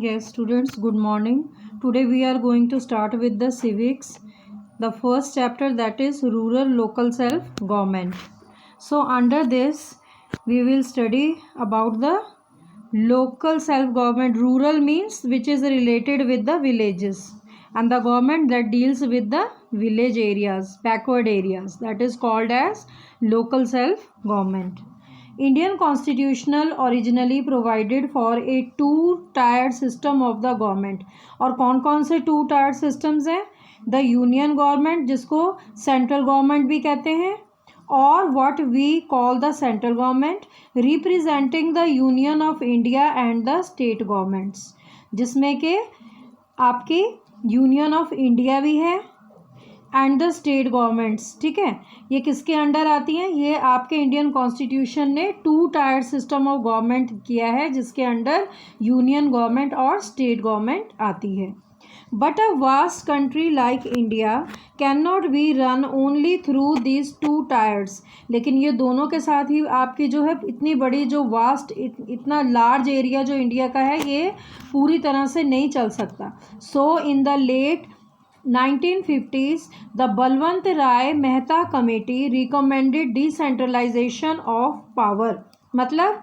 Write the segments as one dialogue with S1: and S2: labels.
S1: Yes, students, good morning. Today we are going to start with the civics. The first chapter, that is rural local self government. So under this we will study about the local self government. Rural means which is related with the villages, and the government that deals with the village areas, backward areas, that is called as local self government. Indian constitutional originally provided for a two-tiered system of the government. और कौन कौन से two tiered systems हैं? The union government, जिसको central government भी कहते हैं, और what we call the central government, representing the union of India and the state governments, जिसमें कि आपकी यूनियन ऑफ इंडिया भी है एंड द स्टेट गवर्नमेंट्स. ठीक है, ये किसके अंडर आती हैं? ये आपके इंडियन कॉन्स्टिट्यूशन ने two tier system of government किया है, जिसके अंडर यूनियन गवर्नमेंट और स्टेट गवर्नमेंट आती है. But a vast country like India can not be run only through these two tiers. लेकिन ये दोनों के साथ ही आपकी जो है इतनी बड़ी जो वास्ट इतना लार्ज एरिया जो इंडिया का है, ये पूरी तरह से नहीं चल सकता. So in the late 1950s, the Balwant Rai Mehta committee recommended decentralisation of power. मतलब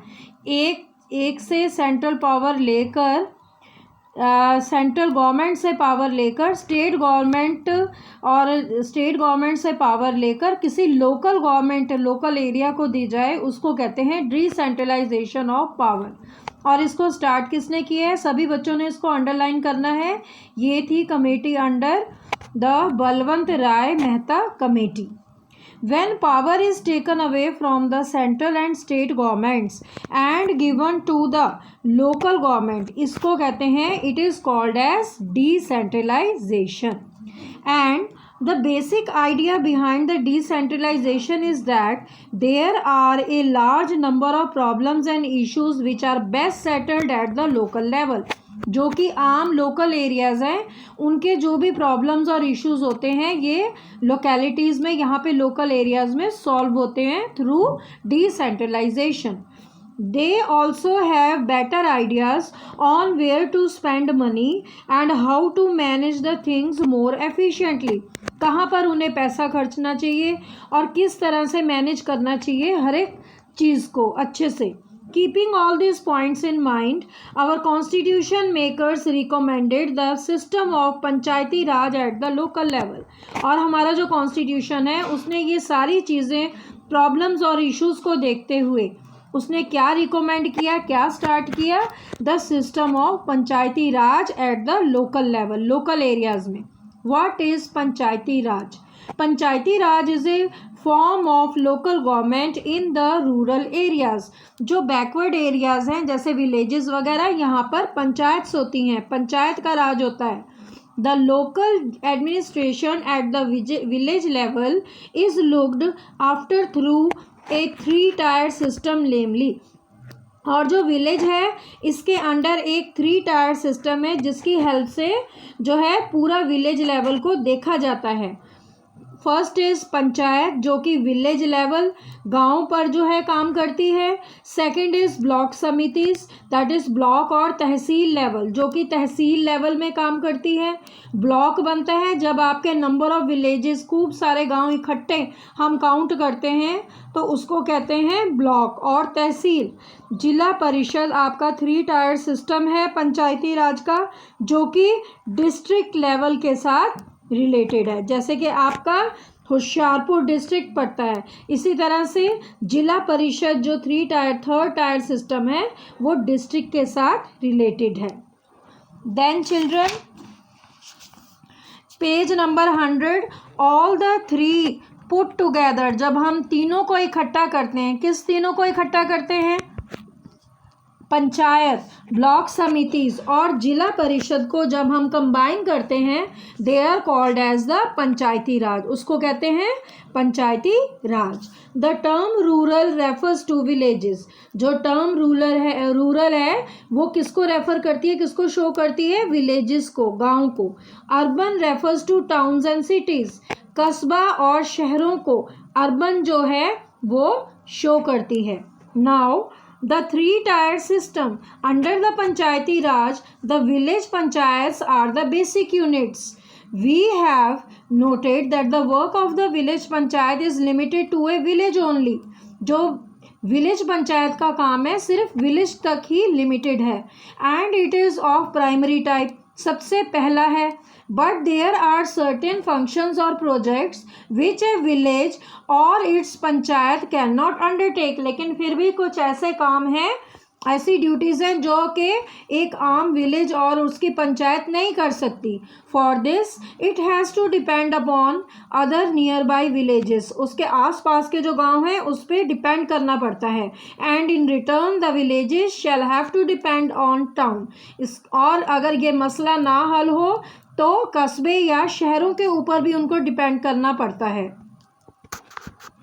S1: एक से सेंट्रल पावर लेकर सेंट्रल गवर्नमेंट से पावर लेकर स्टेट गवर्नमेंट और स्टेट गवर्नमेंट से पावर लेकर किसी लोकल गवर्नमेंट लोकल एरिया को दी जाए, उसको कहते हैं डिसेंट्रलाइजेशन ऑफ पावर. और इसको स्टार्ट किसने किया है? सभी बच्चों ने इसको अंडरलाइन करना है. ये थी committee under the Balwant Rai Mehta committee. When power is taken away from the central and state governments and given to the local government, इसको कहते हैं, it is called as decentralization. And the basic idea behind the decentralization is that there are a large number of problems and issues which are best settled at the local level. जो कि आम local areas हैं, उनके जो भी problems और issues होते हैं, ये लोकेलिटीज़ में, यहाँ पे लोकल एरियाज़ में सॉल्व होते हैं through decentralisation. They also have better ideas on where to spend money and how to manage the things more efficiently. कहाँ पर उन्हें पैसा खर्चना चाहिए और किस तरह से मैनेज करना चाहिए हर एक चीज़ को अच्छे से. Keeping all these points in mind, our constitution makers recommended the system of Panchayati Raj at the local level. और हमारा जो कॉन्स्टिट्यूशन है उसने ये सारी चीज़ें प्रॉब्लम्स और इश्यूज़ को देखते हुए उसने क्या रिकमेंड किया, क्या स्टार्ट किया? The system of panchayati raj at the local level, local areas में. What is panchayati raj? Panchayati raj is a form of local government in the rural areas. जो बैकवर्ड एरियाज़ हैं जैसे विलेजेस वगैरह, यहाँ पर पंचायत होती हैं, पंचायत का राज होता है. The local administration at the village level is looked after through a three tier system namely. और जो विलेज है इसके अंडर एक थ्री टायर सिस्टम है, जिसकी हेल्प से जो है पूरा विलेज लेवल को देखा जाता है. फर्स्ट इज़ पंचायत, जो कि विलेज लेवल गांव पर जो है काम करती है. Second is block samitis, that is block और तहसील लेवल, जो कि तहसील लेवल में काम करती है. ब्लॉक बनता है जब आपके नंबर ऑफ विलेजेस, खूब सारे गांव इकट्ठे हम काउंट करते हैं, तो उसको कहते हैं ब्लॉक. और तहसील, जिला परिषद आपका थ्री टायर सिस्टम है पंचायती राज का, जो कि डिस्ट्रिक्ट लेवल के साथ रिलेटेड है. जैसे कि आपका होशियारपुर डिस्ट्रिक्ट पड़ता है, इसी तरह से जिला परिषद जो three tier third tier system है वो डिस्ट्रिक्ट के साथ रिलेटेड है. Then children, page number 100, all the three put together. जब हम तीनों को इकट्ठा करते हैं, किस तीनों को इकट्ठा करते हैं? पंचायत, ब्लॉक समितिस और जिला परिषद को जब हम कंबाइन करते हैं, they are called as the panchayati raj, उसको कहते हैं panchayati raj. The term rural refers to villages. जो टर्म रूरल है वो किसको रेफर करती है, किसको शो करती है? विलेजेस को, गांव को. Urban refers two towns and cities. कस्बा और शहरों को अर्बन जो है वो शो करती है. Now The three-tier system. Under the Panchayati Raj, the village panchayats are the basic units. We have noted that the work of the village panchayat is limited to a village only. जो village panchayat का काम है सिर्फ village तक ही limited है. And it is of primary type, सबसे पहला है. But there are certain functions और प्रोजेक्ट्स विच ए विलेज और its panchayat can not undertake. लेकिन फिर भी कुछ ऐसे काम हैं, ऐसी ड्यूटीज़ हैं जो कि एक आम विलेज और उसकी पंचायत नहीं कर सकती. For this it has to depend upon other nearby villages. उसके आसपास के जो गांव हैं उस पर डिपेंड करना पड़ता है. And in return the villages shall have to depend on town. और अगर ये मसला ना हल हो तो कस्बे या शहरों के ऊपर भी उनको डिपेंड करना पड़ता है.